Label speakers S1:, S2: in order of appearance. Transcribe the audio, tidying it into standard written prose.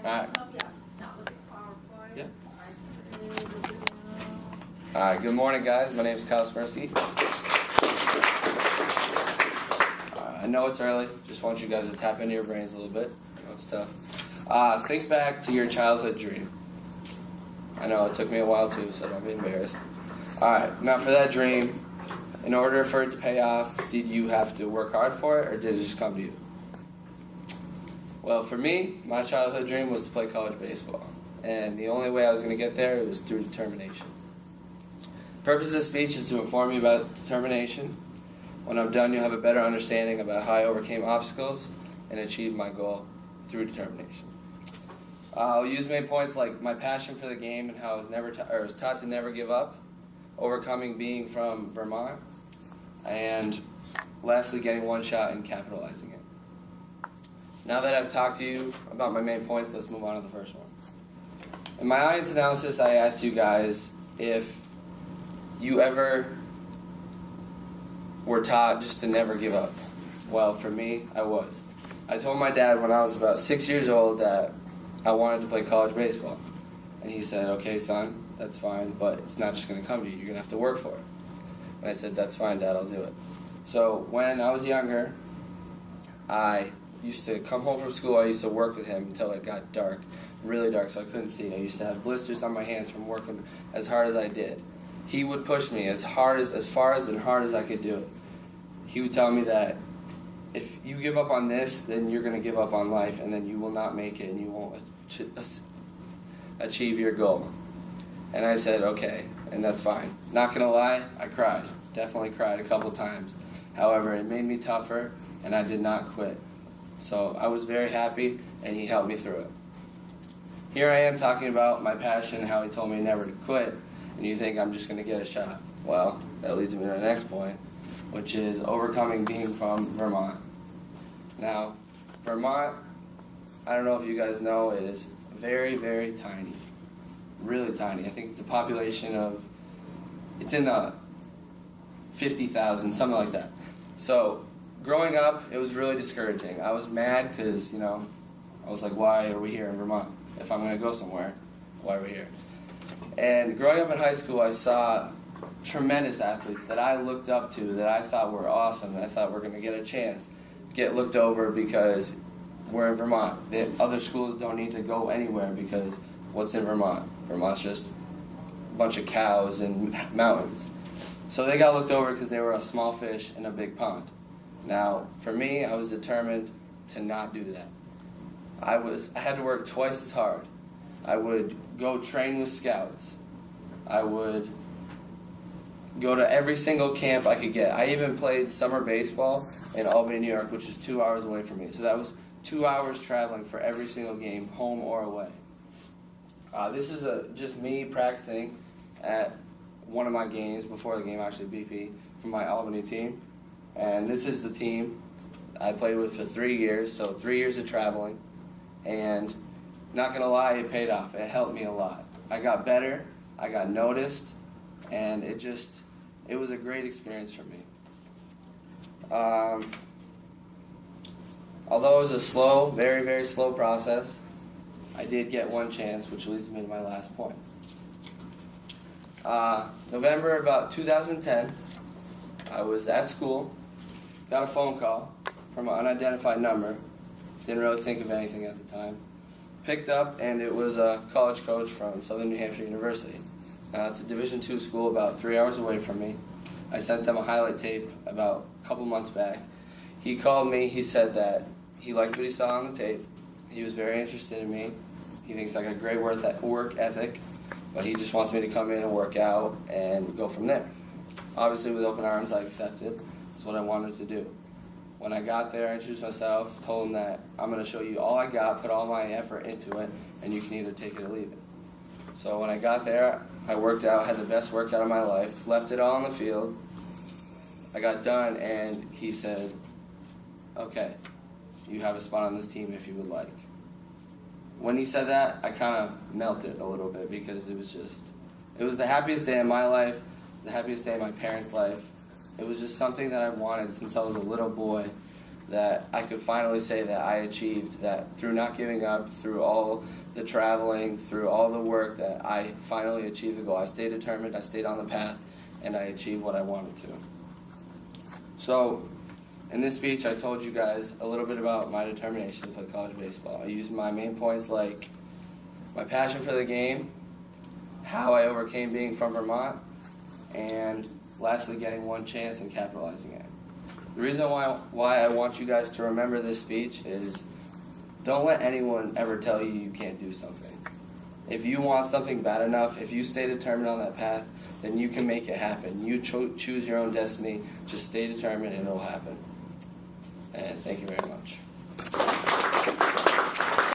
S1: Alright. Yeah. Alright, good morning guys. My name is Kyle Sp2013. I know it's early. Just want you guys to tap into your brains a little bit. I know it's tough. Think back to your childhood dream. I know it took me a while too, so don't be embarrassed. Alright, now for that dream, in order for it to pay off, did you have to work hard for it, or did it just come to you? Well, for me, my childhood dream was to play college baseball. And the only way I was going to get there was through determination. The purpose of this speech is to inform you about determination. When I'm done, you'll have a better understanding about how I overcame obstacles and achieved my goal through determination. I'll use main points like my passion for the game and how I was taught to never give up, overcoming being from Vermont, and lastly, getting one shot and capitalizing it. Now that I've talked to you about my main points, let's move on to the first one. In my audience analysis, I asked you guys if you ever were taught just to never give up. Well, for me, I was. I told my dad when I was about 6 years old that I wanted to play college baseball. And he said, okay, son, that's fine, but it's not just going to come to you. You're going to have to work for it. And I said, that's fine, Dad, I'll do it. So when I was younger, I used to come home from school. I used to work with him until it got dark, really dark, so I couldn't see. I used to have blisters on my hands from working as hard as I did. He would push me as far as I could do it. He would tell me that if you give up on this, then you're going to give up on life, and then you will not make it, and you won't achieve your goal. And I said, okay, and that's fine. Not going to lie, I cried. Definitely cried a couple times. However, it made me tougher, and I did not quit. So I was very happy, and he helped me through it. Here I am talking about my passion and how he told me never to quit, and you think I'm just going to get a shot. Well, that leads me to the next point, which is overcoming being from Vermont. Now, Vermont, I don't know if you guys know, is very, very tiny. Really tiny. I think it's a population of, it's in the 50,000, something like that. So, growing up, it was really discouraging. I was mad because, I was like, why are we here in Vermont? If I'm going to go somewhere, why are we here? And growing up in high school, I saw tremendous athletes that I looked up to, that I thought were awesome, that I thought were going to get a chance, get looked over because we're in Vermont. The other schools don't need to go anywhere because what's in Vermont? Vermont's just a bunch of cows and mountains. So they got looked over because they were a small fish in a big pond. Now, for me, I was determined to not do that. I had to work twice as hard. I would go train with scouts. I would go to every single camp I could get. I even played summer baseball in Albany, New York, which is 2 hours away from me. So that was 2 hours traveling for every single game, home or away. This is just me practicing at one of my games, before the game actually, BP, for my Albany team. And this is the team I played with for 3 years, so 3 years of traveling. And not going to lie, it paid off. It helped me a lot. I got better, I got noticed, and it was a great experience for me. Although it was a slow, very, very slow process, I did get one chance, which leads me to my last point. November about 2010, I was at school, got a phone call from an unidentified number. Didn't really think of anything at the time. Picked up, and it was a college coach from Southern New Hampshire University. It's a Division II school about 3 hours away from me. I sent them a highlight tape about a couple months back. He called me. He said that he liked what he saw on the tape. He was very interested in me. He thinks I got great work ethic, but he just wants me to come in and work out and go from there. Obviously, with open arms, I accepted. That's what I wanted to do. When I got there, I introduced myself, told him that I'm going to show you all I got, put all my effort into it, and you can either take it or leave it. So when I got there, I worked out, had the best workout of my life, left it all on the field. I got done, and he said, okay, you have a spot on this team if you would like. When he said that, I kind of melted a little bit because it was the happiest day of my life, the happiest day of my parents' life. It was just something that I wanted since I was a little boy, that I could finally say that I achieved that through not giving up, through all the traveling, through all the work, that I finally achieved the goal. I stayed determined, I stayed on the path, and I achieved what I wanted to. So, in this speech, I told you guys a little bit about my determination to play college baseball. I used my main points like my passion for the game, how I overcame being from Vermont, and lastly, getting one chance and capitalizing it. The reason why I want you guys to remember this speech is don't let anyone ever tell you you can't do something. If you want something bad enough, if you stay determined on that path, then you can make it happen. You choose your own destiny. Just stay determined and it will happen. And thank you very much.